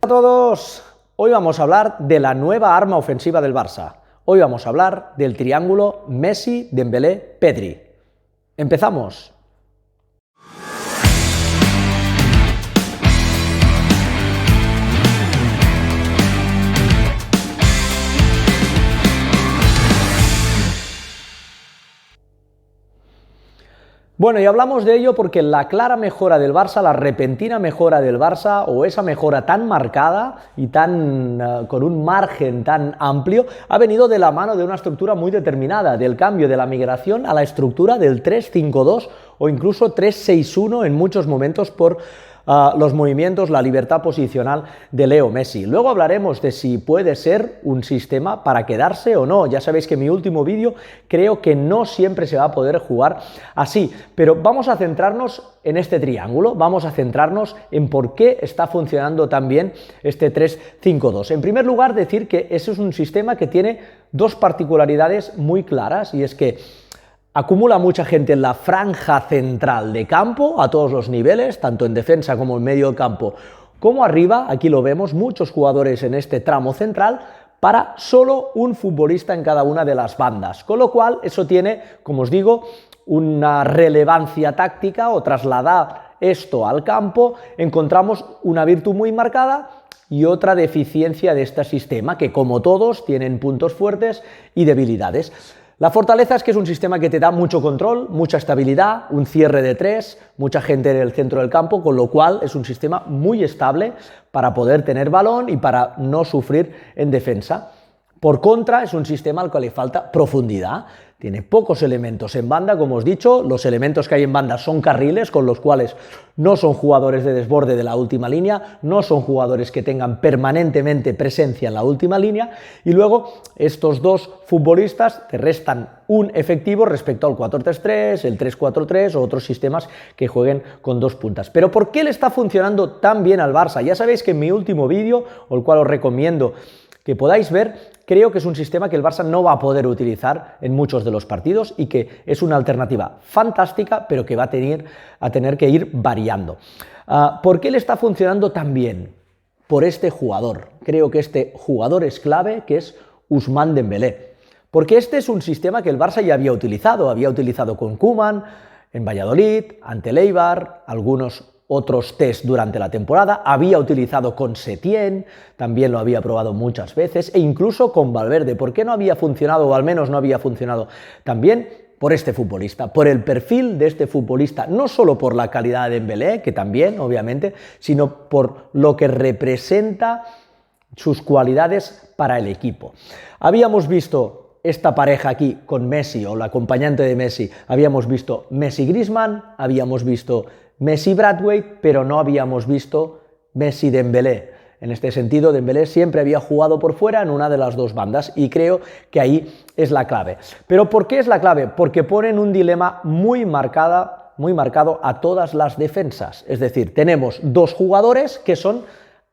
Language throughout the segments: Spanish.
A todos, hoy vamos a hablar de la nueva arma ofensiva del Barça. Hoy vamos a hablar del triángulo Messi, Dembélé, Pedri. ¡Empezamos! Bueno, y hablamos de ello porque la clara mejora del Barça, la repentina mejora del Barça, o esa mejora tan marcada y con un margen tan amplio, ha venido de la mano de una estructura muy determinada, del cambio de la migración a la estructura del 3-5-2 o incluso 3-6-1 en muchos momentos por los movimientos, la libertad posicional de Leo Messi. Luego hablaremos de si puede ser un sistema para quedarse o no. Ya sabéis que en mi último vídeo creo que no siempre se va a poder jugar así, pero vamos a centrarnos en este triángulo, vamos a centrarnos en por qué está funcionando tan bien este 3-5-2. En primer lugar, decir que ese es un sistema que tiene dos particularidades muy claras, y es que acumula mucha gente en la franja central de campo, a todos los niveles, tanto en defensa como en medio del campo, como arriba. Aquí lo vemos, muchos jugadores en este tramo central, para solo un futbolista en cada una de las bandas. Con lo cual, eso tiene, como os digo, una relevancia táctica, o trasladar esto al campo, encontramos una virtud muy marcada y otra deficiencia de este sistema, que como todos tienen puntos fuertes y debilidades. La fortaleza es que es un sistema que te da mucho control, mucha estabilidad, un cierre de tres, mucha gente en el centro del campo, con lo cual es un sistema muy estable para poder tener balón y para no sufrir en defensa. Por contra, es un sistema al cual le falta profundidad. Tiene pocos elementos en banda, como os he dicho. Los elementos que hay en banda son carriles, con los cuales no son jugadores de desborde de la última línea, no son jugadores que tengan permanentemente presencia en la última línea, y luego estos dos futbolistas te restan un efectivo respecto al 4-3-3, el 3-4-3 o otros sistemas que jueguen con dos puntas. Pero ¿por qué le está funcionando tan bien al Barça? Ya sabéis que en mi último vídeo, el cual os recomiendo que podáis ver, creo que es un sistema que el Barça no va a poder utilizar en muchos de los partidos y que es una alternativa fantástica, pero que va a tener que ir variando. ¿Por qué le está funcionando tan bien? Por este jugador. Creo que este jugador es clave, que es Ousmane Dembélé. Porque este es un sistema que el Barça ya había utilizado con Koeman en Valladolid, ante el Eibar, algunos otros test durante la temporada, había utilizado con Setién, también lo había probado muchas veces, e incluso con Valverde. ¿Por qué no había funcionado, o al menos no había funcionado también? Por este futbolista, por el perfil de este futbolista, no solo por la calidad de Dembélé, que también, obviamente, sino por lo que representa sus cualidades para el equipo. Habíamos visto esta pareja aquí con Messi, o la acompañante de Messi, habíamos visto Messi-Griezmann, habíamos visto Messi-Braithwaite, pero no habíamos visto Messi-Dembélé. En este sentido, Dembélé siempre había jugado por fuera en una de las dos bandas, y creo que ahí es la clave. ¿Pero por qué es la clave? Porque ponen un dilema muy marcado a todas las defensas. Es decir, tenemos dos jugadores que son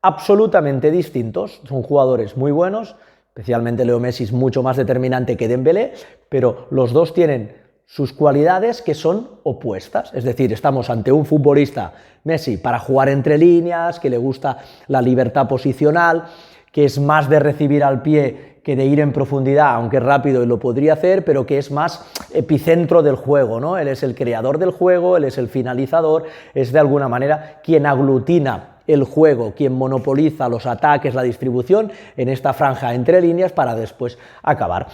absolutamente distintos, son jugadores muy buenos, especialmente Leo Messi es mucho más determinante que Dembélé, pero los dos tienen sus cualidades que son opuestas. Es decir, estamos ante un futbolista, Messi, para jugar entre líneas, que le gusta la libertad posicional, que es más de recibir al pie que de ir en profundidad, aunque rápido y lo podría hacer, pero que es más epicentro del juego, ¿no? Él es el creador del juego, él es el finalizador, es de alguna manera quien aglutina el juego, quien monopoliza los ataques, la distribución en esta franja entre líneas para después acabar.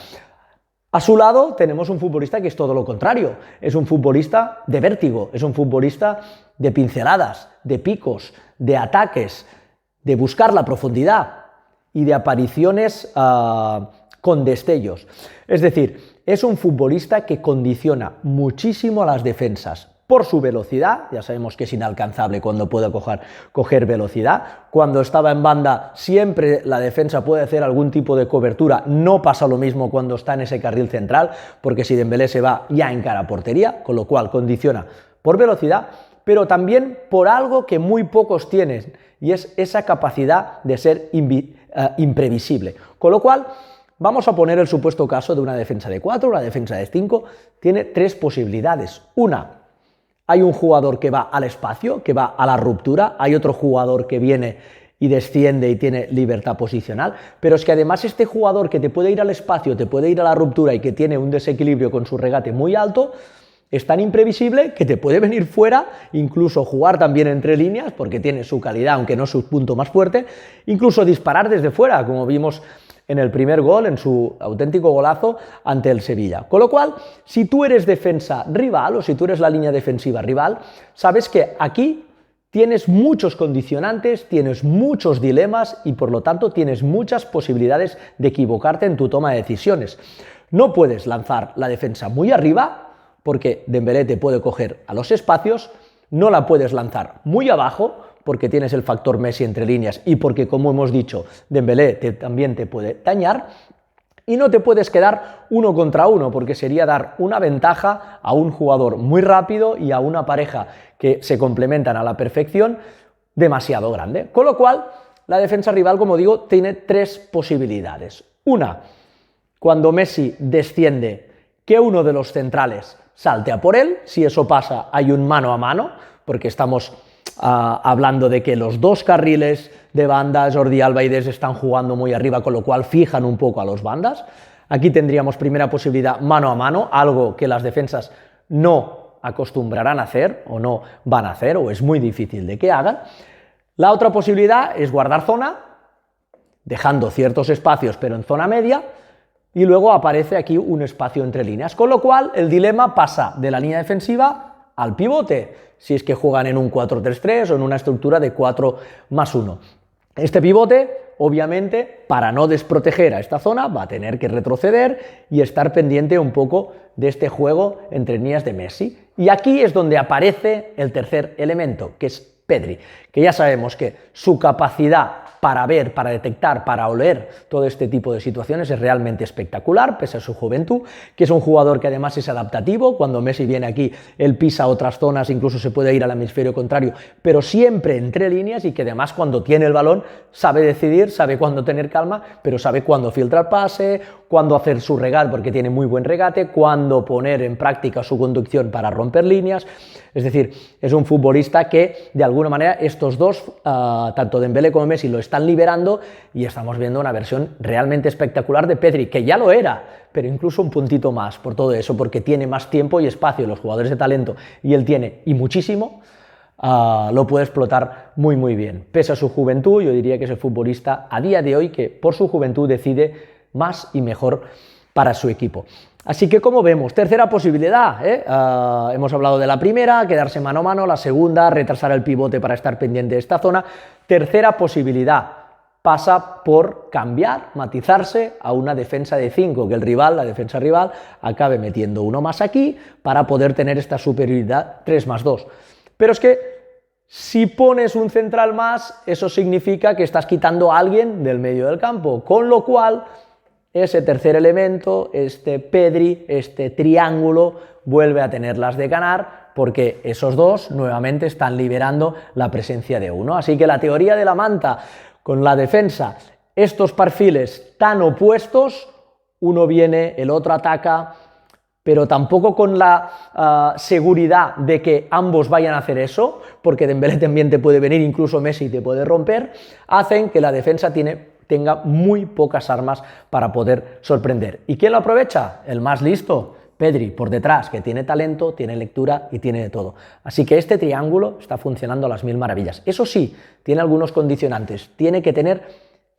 A su lado tenemos un futbolista que es todo lo contrario, es un futbolista de vértigo, es un futbolista de pinceladas, de picos, de ataques, de buscar la profundidad y de apariciones con destellos. Es decir, es un futbolista que condiciona muchísimo a las defensas por su velocidad. Ya sabemos que es inalcanzable cuando puede coger velocidad. Cuando estaba en banda siempre la defensa puede hacer algún tipo de cobertura, no pasa lo mismo cuando está en ese carril central, porque si Dembélé se va ya encara portería, con lo cual condiciona por velocidad, pero también por algo que muy pocos tienen, y es esa capacidad de ser imprevisible. Con lo cual, vamos a poner el supuesto caso de una defensa de 4, una defensa de 5, tiene tres posibilidades. Una, hay un jugador que va al espacio, que va a la ruptura, hay otro jugador que viene y desciende y tiene libertad posicional, pero es que además este jugador que te puede ir al espacio, te puede ir a la ruptura y que tiene un desequilibrio con su regate muy alto, es tan imprevisible que te puede venir fuera, incluso jugar también entre líneas, porque tiene su calidad, aunque no su punto más fuerte, incluso disparar desde fuera, como vimos en el primer gol, en su auténtico golazo ante el Sevilla. Con lo cual, si tú eres defensa rival o si tú eres la línea defensiva rival, sabes que aquí tienes muchos condicionantes, tienes muchos dilemas y por lo tanto tienes muchas posibilidades de equivocarte en tu toma de decisiones. No puedes lanzar la defensa muy arriba, porque Dembélé te puede coger a los espacios, no la puedes lanzar muy abajo, porque tienes el factor Messi entre líneas y porque, como hemos dicho, Dembélé también te puede dañar, y no te puedes quedar uno contra uno, porque sería dar una ventaja a un jugador muy rápido y a una pareja que se complementan a la perfección demasiado grande. Con lo cual, la defensa rival, como digo, tiene tres posibilidades. Una, cuando Messi desciende, que uno de los centrales salte a por él. Si eso pasa, hay un mano a mano, porque estamos hablando de que los dos carriles de banda, Jordi Alba y Dest, están jugando muy arriba, con lo cual fijan un poco a los bandas. Aquí tendríamos primera posibilidad mano a mano, algo que las defensas no acostumbrarán a hacer o no van a hacer, o es muy difícil de que hagan. La otra posibilidad es guardar zona, dejando ciertos espacios pero en zona media, y luego aparece aquí un espacio entre líneas, con lo cual el dilema pasa de la línea defensiva al pivote, si es que juegan en un 4-3-3 o en una estructura de 4+1. Este pivote, obviamente, para no desproteger a esta zona, va a tener que retroceder y estar pendiente un poco de este juego entre líneas de Messi. Y aquí es donde aparece el tercer elemento, que es Pedri, que ya sabemos que su capacidad para ver, para detectar, para oler todo este tipo de situaciones es realmente espectacular, pese a su juventud, que es un jugador que además es adaptativo. Cuando Messi viene aquí, él pisa otras zonas, incluso se puede ir al hemisferio contrario, pero siempre entre líneas, y que además cuando tiene el balón sabe decidir, sabe cuándo tener calma, pero sabe cuándo filtrar pase, cuándo hacer su regate, porque tiene muy buen regate, cuándo poner en práctica su conducción para romper líneas. Es decir, es un futbolista que de alguna manera estos dos, tanto Dembélé como Messi, lo están liberando, y estamos viendo una versión realmente espectacular de Pedri, que ya lo era, pero incluso un puntito más por todo eso, porque tiene más tiempo y espacio. Los jugadores de talento, y él tiene, y muchísimo, lo puede explotar muy muy bien. Pese a su juventud, yo diría que es el futbolista a día de hoy que por su juventud decide más y mejor para su equipo. Así que, como vemos, tercera posibilidad, hemos hablado de la primera, quedarse mano a mano; la segunda, retrasar el pivote para estar pendiente de esta zona. Tercera posibilidad pasa por cambiar, matizarse a una defensa de 5, que el rival, la defensa rival, acabe metiendo uno más aquí para poder tener esta superioridad 3+2. Pero es que si pones un central más, eso significa que estás quitando a alguien del medio del campo, con lo cual ese tercer elemento, este Pedri, este triángulo, vuelve a tenerlas de ganar, porque esos dos nuevamente están liberando la presencia de uno. Así que la teoría de la manta con la defensa, estos perfiles tan opuestos, uno viene, el otro ataca, pero tampoco con la seguridad de que ambos vayan a hacer eso, porque Dembélé también te puede venir, incluso Messi te puede romper, hacen que la defensa tenga muy pocas armas para poder sorprender. ¿Y quién lo aprovecha? El más listo, Pedri, por detrás, que tiene talento, tiene lectura y tiene de todo. Así que este triángulo está funcionando a las mil maravillas. Eso sí, tiene algunos condicionantes. Tiene que tener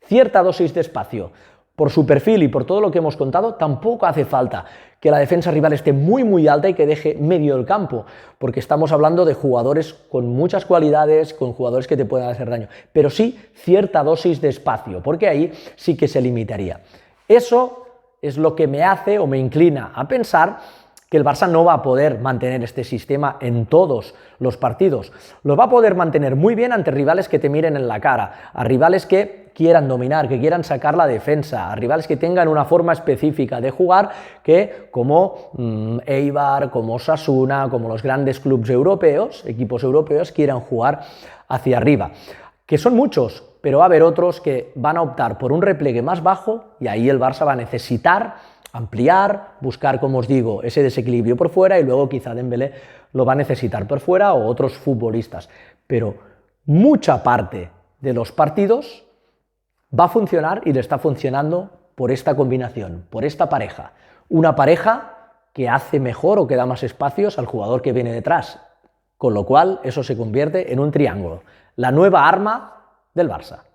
cierta dosis de espacio. Por su perfil y por todo lo que hemos contado, tampoco hace falta que la defensa rival esté muy muy alta y que deje medio del campo, porque estamos hablando de jugadores con muchas cualidades, con jugadores que te pueden hacer daño, pero sí cierta dosis de espacio, porque ahí sí que se limitaría. Eso es lo que me hace o me inclina a pensar que el Barça no va a poder mantener este sistema en todos los partidos. Lo va a poder mantener muy bien ante rivales que te miren en la cara, a rivales que quieran dominar, que quieran sacar la defensa, a rivales que tengan una forma específica de jugar, que como Eibar, como Osasuna, como los grandes clubes europeos, equipos europeos, quieran jugar hacia arriba. Que son muchos, pero va a haber otros que van a optar por un repliegue más bajo, y ahí el Barça va a necesitar ampliar, buscar, como os digo, ese desequilibrio por fuera, y luego quizá Dembélé lo va a necesitar por fuera, o otros futbolistas. Pero mucha parte de los partidos va a funcionar y le está funcionando por esta combinación, por esta pareja. Una pareja que hace mejor o que da más espacios al jugador que viene detrás, con lo cual eso se convierte en un triángulo, la nueva arma del Barça.